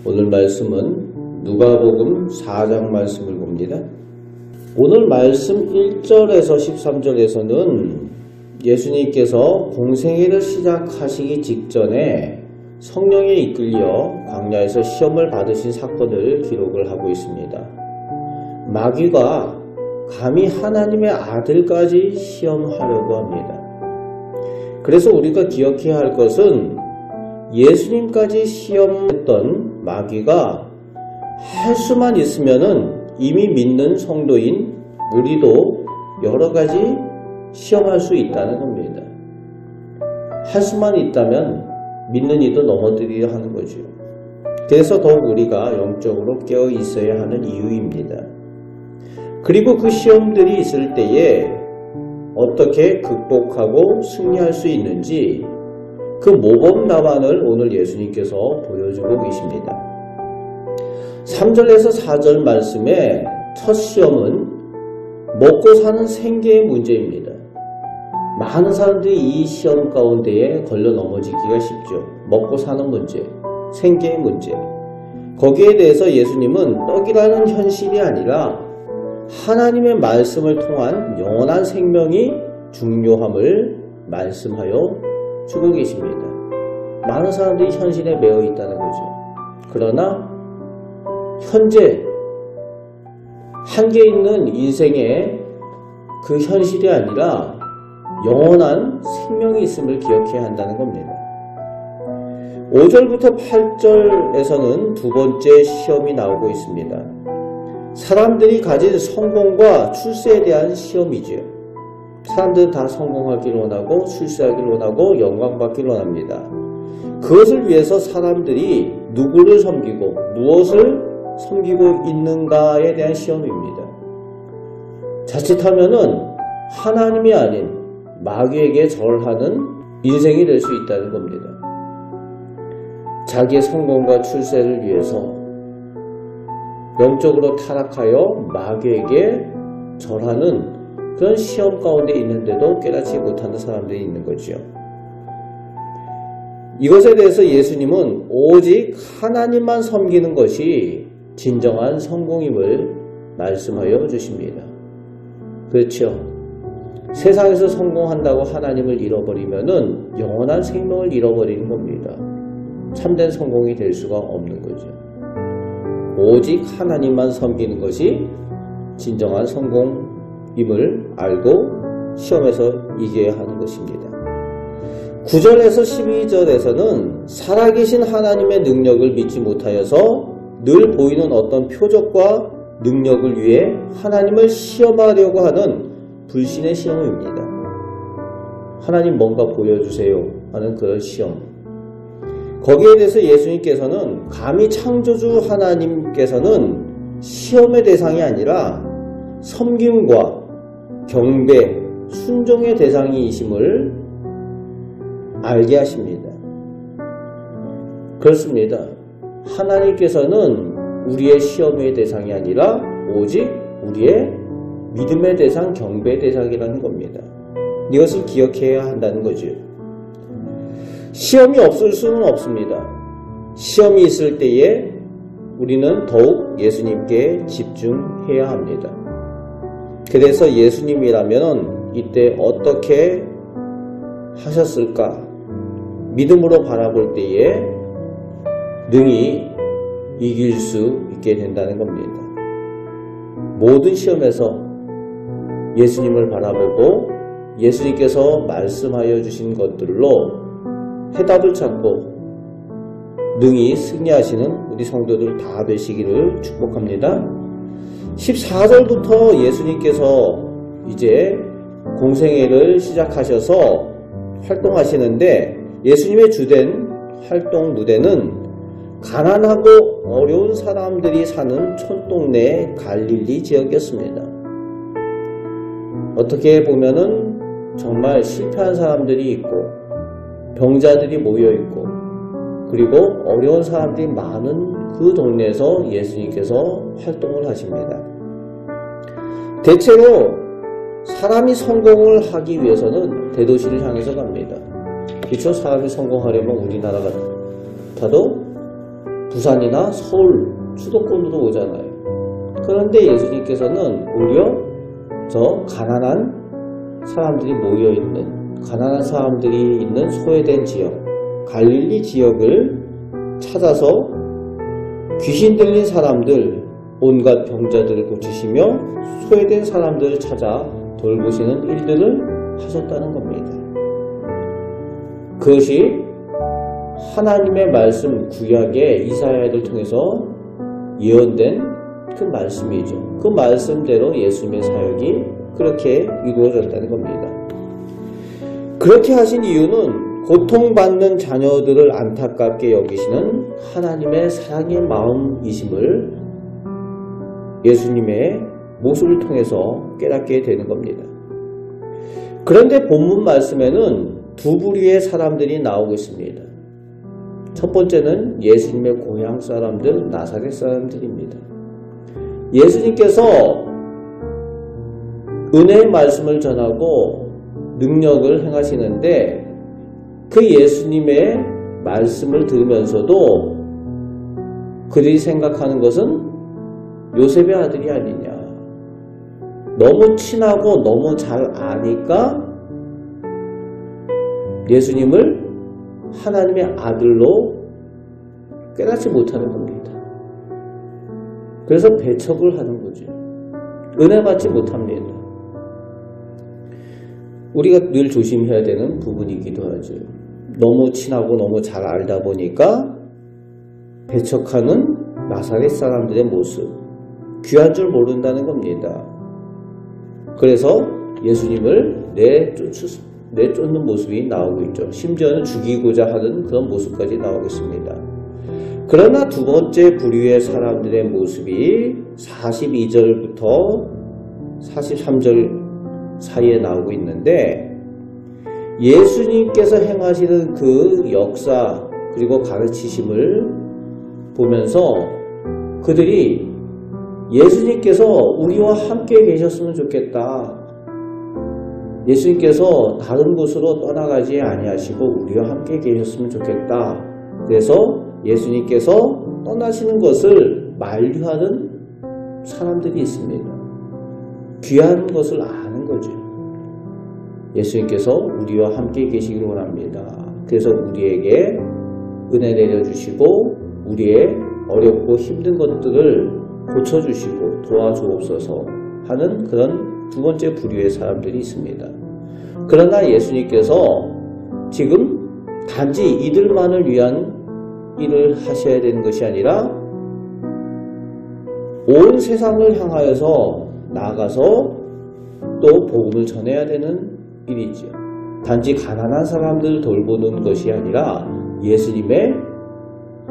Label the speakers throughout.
Speaker 1: 오늘 말씀은 누가복음 4장 말씀을 봅니다. 오늘 말씀 1절에서 13절에서는 예수님께서 공생애를 시작하시기 직전에 성령에 이끌려 광야에서 시험을 받으신 사건을 기록을 하고 있습니다. 마귀가 감히 하나님의 아들까지 시험하려고 합니다. 그래서 우리가 기억해야 할 것은 예수님까지 시험했던 마귀가 할 수만 있으면은 이미 믿는 성도인 우리도 여러 가지 시험할 수 있다는 겁니다. 할 수만 있다면 믿는 이도 넘어뜨리려 하는 거죠. 그래서 더욱 우리가 영적으로 깨어 있어야 하는 이유입니다. 그리고 그 시험들이 있을 때에 어떻게 극복하고 승리할 수 있는지 그 모범 답안을 오늘 예수님께서 보여주고 계십니다. 3절에서 4절 말씀의 첫 시험은 먹고 사는 생계의 문제입니다. 많은 사람들이 이 시험 가운데에 걸려 넘어지기가 쉽죠. 먹고 사는 문제, 생계의 문제. 거기에 대해서 예수님은 떡이라는 현실이 아니라 하나님의 말씀을 통한 영원한 생명이 중요함을 말씀하여 주고 계십니다. 많은 사람들이 현실에 매여 있다는 거죠. 그러나 현재 한계 있는 인생의 그 현실이 아니라 영원한 생명이 있음을 기억해야 한다는 겁니다. 5절부터 8절에서는 두 번째 시험이 나오고 있습니다. 사람들이 가진 성공과 출세에 대한 시험이죠. 사람들은 다 성공하기를 원하고 출세하기를 원하고 영광받기를 원합니다. 그것을 위해서 사람들이 누구를 섬기고 무엇을 섬기고 있는가에 대한 시험입니다. 자칫하면은 하나님이 아닌 마귀에게 절하는 인생이 될 수 있다는 겁니다. 자기의 성공과 출세를 위해서 영적으로 타락하여 마귀에게 절하는 그런 시험 가운데 있는데도 깨닫지 못하는 사람들이 있는 거죠. 이것에 대해서 예수님은 오직 하나님만 섬기는 것이 진정한 성공임을 말씀하여 주십니다. 그렇죠. 세상에서 성공한다고 하나님을 잃어버리면은 영원한 생명을 잃어버리는 겁니다. 참된 성공이 될 수가 없는 거죠. 오직 하나님만 섬기는 것이 진정한 성공임을 알고 시험에서 이겨야 하는 것입니다. 9절에서 12절에서는 살아계신 하나님의 능력을 믿지 못하여서 늘 보이는 어떤 표적과 능력을 위해 하나님을 시험하려고 하는 불신의 시험입니다. 하나님 뭔가 보여주세요 하는 그런 시험. 거기에 대해서 예수님께서는 감히 창조주 하나님께서는 시험의 대상이 아니라 섬김과 경배, 순종의 대상이심을 알게 하십니다. 그렇습니다. 하나님께서는 우리의 시험의 대상이 아니라 오직 우리의 믿음의 대상, 경배의 대상이라는 겁니다. 이것을 기억해야 한다는 거죠. 시험이 없을 수는 없습니다. 시험이 있을 때에 우리는 더욱 예수님께 집중해야 합니다. 그래서 예수님이라면 이때 어떻게 하셨을까? 믿음으로 바라볼 때에 능히 이길 수 있게 된다는 겁니다. 모든 시험에서 예수님을 바라보고 예수님께서 말씀하여 주신 것들로 해답을 찾고 능히 승리하시는 우리 성도들 다 되시기를 축복합니다. 14절부터 예수님께서 이제 공생애를 시작하셔서 활동하시는데 예수님의 주된 활동 무대는 가난하고 어려운 사람들이 사는 촌동네 갈릴리 지역이었습니다. 어떻게 보면은 정말 실패한 사람들이 있고 병자들이 모여있고 그리고 어려운 사람들이 많은 그 동네에서 예수님께서 활동을 하십니다. 대체로 사람이 성공을 하기 위해서는 대도시를 향해서 갑니다. 그쵸? 사람이 성공하려면 우리나라 같아도 부산이나 서울 수도권으로 오잖아요. 그런데 예수님께서는 오히려 저 가난한 사람들이 모여있는, 가난한 사람들이 있는 소외된 지역, 갈릴리 지역을 찾아서 귀신 들린 사람들, 온갖 병자들을 고치시며 소외된 사람들을 찾아 돌보시는 일들을 하셨다는 겁니다. 그것이 하나님의 말씀, 구약의 이사야를 통해서 예언된 그 말씀이죠. 그 말씀대로 예수님의 사역이 그렇게 이루어졌다는 겁니다. 그렇게 하신 이유는 고통받는 자녀들을 안타깝게 여기시는 하나님의 사랑의 마음이심을 예수님의 모습을 통해서 깨닫게 되는 겁니다. 그런데 본문 말씀에는 두 부류의 사람들이 나오고 있습니다. 첫 번째는 예수님의 고향 사람들, 나사렛 사람들입니다. 예수님께서 은혜의 말씀을 전하고 능력을 행하시는데 그 예수님의 말씀을 들으면서도 그들이 생각하는 것은 요셉의 아들이 아니냐. 너무 친하고 너무 잘 아니까 예수님을 하나님의 아들로 깨닫지 못하는 겁니다. 그래서 배척을 하는 거죠. 은혜 받지 못합니다. 우리가 늘 조심해야 되는 부분이기도 하죠. 너무 친하고 너무 잘 알다 보니까 배척하는 나사렛 사람들의 모습, 귀한 줄 모른다는 겁니다. 그래서 예수님을 내쫓는 모습이 나오고 있죠. 심지어는 죽이고자 하는 그런 모습까지 나오고 있습니다. 그러나 두 번째 부류의 사람들의 모습이 42절부터 43절 사이에 나오고 있는데 예수님께서 행하시는 그 역사 그리고 가르치심을 보면서 그들이 예수님께서 우리와 함께 계셨으면 좋겠다. 예수님께서 다른 곳으로 떠나가지 아니하시고 우리와 함께 계셨으면 좋겠다. 그래서 예수님께서 떠나시는 것을 만류하는 사람들이 있습니다. 귀한 것을 아는 거죠. 예수님께서 우리와 함께 계시기를 원합니다. 그래서 우리에게 은혜 내려주시고 우리의 어렵고 힘든 것들을 고쳐주시고 도와주옵소서 하는 그런 두 번째 부류의 사람들이 있습니다. 그러나 예수님께서 지금 단지 이들만을 위한 일을 하셔야 되는 것이 아니라 온 세상을 향하여서 나아가서 또 복음을 전해야 되는 일이죠. 단지 가난한 사람들을 돌보는 것이 아니라 예수님의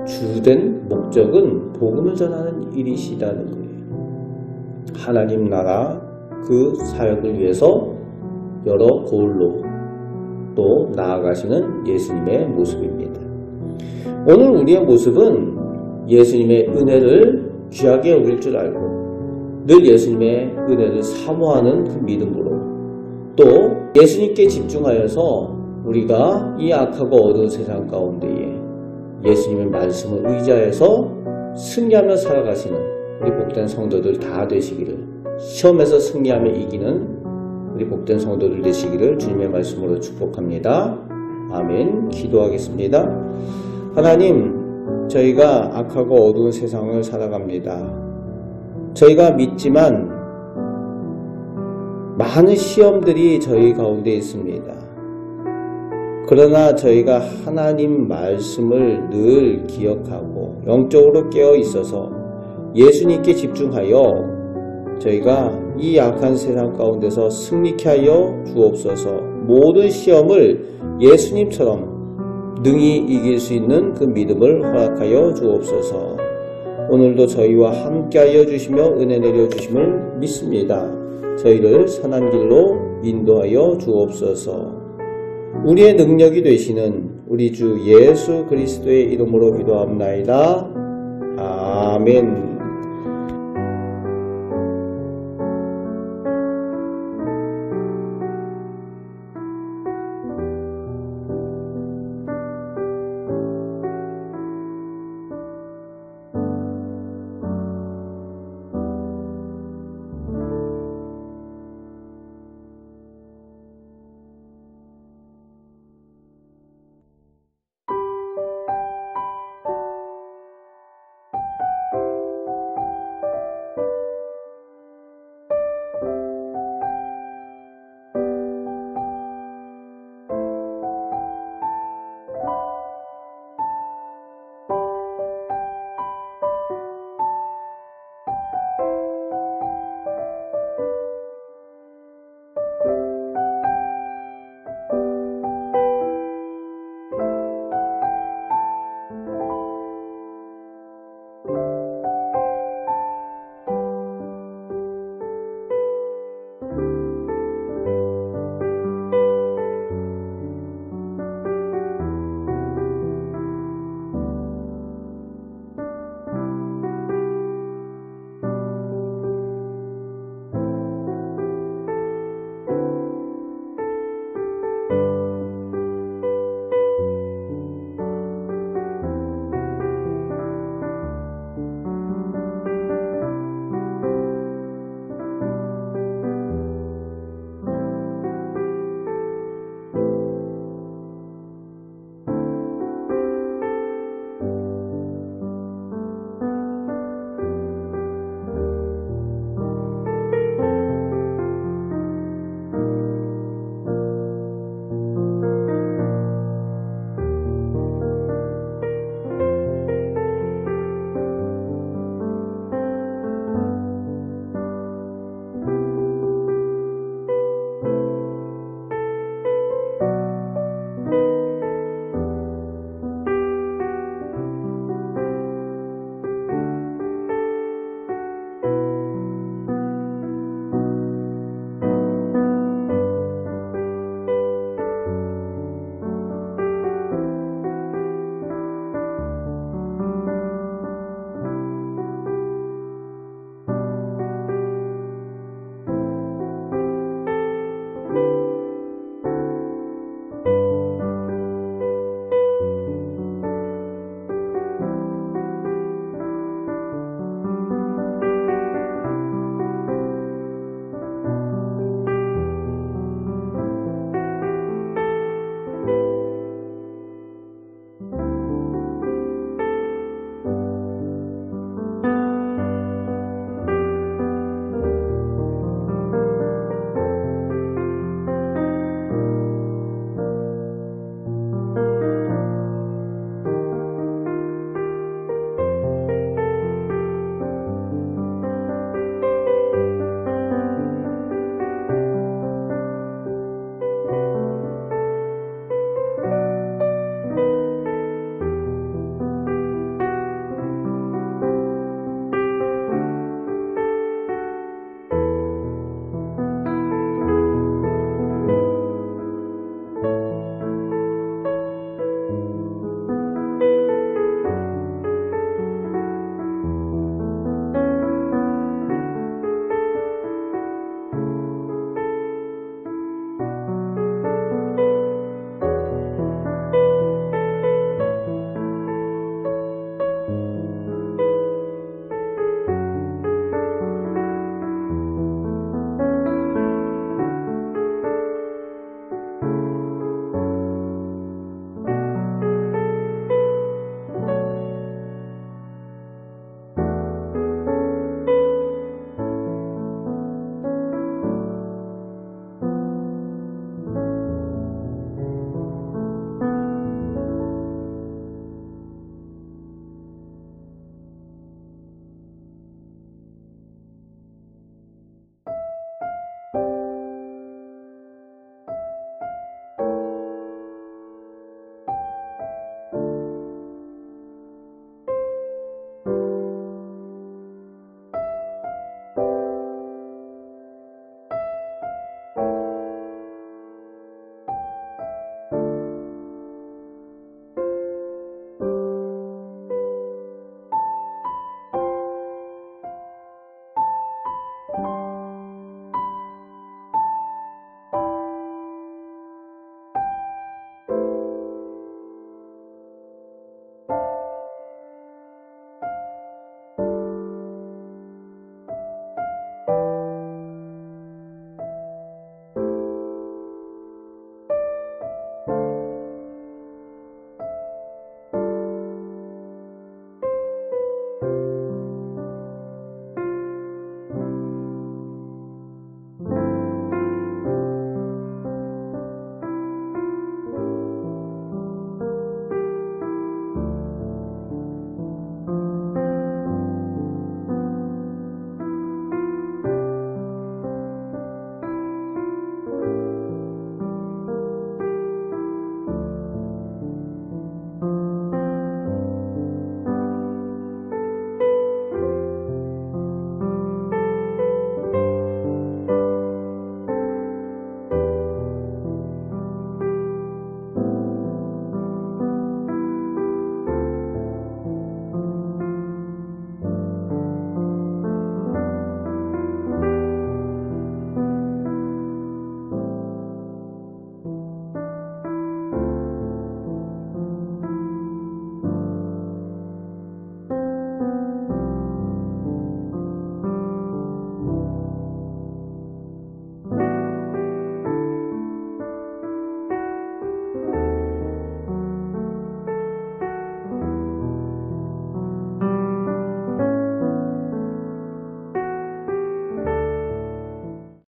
Speaker 1: 주된 목적은 복음을 전하는 일이시다는 거예요. 하나님 나라 그 사역을 위해서 여러 고을로 또 나아가시는 예수님의 모습입니다. 오늘 우리의 모습은 예수님의 은혜를 귀하게 여길 줄 알고 늘 예수님의 은혜를 사모하는 그 믿음으로 또 예수님께 집중하여서 우리가 이 악하고 어두운 세상 가운데에 예수님의 말씀을 의지하여서 승리하며 살아가시는 우리 복된 성도들 다 되시기를, 시험에서 승리하며 이기는 우리 복된 성도들 되시기를 주님의 말씀으로 축복합니다. 아멘. 기도하겠습니다. 하나님, 저희가 악하고 어두운 세상을 살아갑니다. 저희가 믿지만 많은 시험들이 저희 가운데 있습니다. 그러나 저희가 하나님 말씀을 늘 기억하고 영적으로 깨어 있어서 예수님께 집중하여 저희가 이 약한 세상 가운데서 승리케 하여 주옵소서. 모든 시험을 예수님처럼 능히 이길 수 있는 그 믿음을 허락하여 주옵소서. 오늘도 저희와 함께하여 주시며 은혜 내려주심을 믿습니다. 저희를 선한 길로 인도하여 주옵소서. 우리의 능력이 되시는 우리 주 예수 그리스도의 이름으로 기도합나이다. 아멘.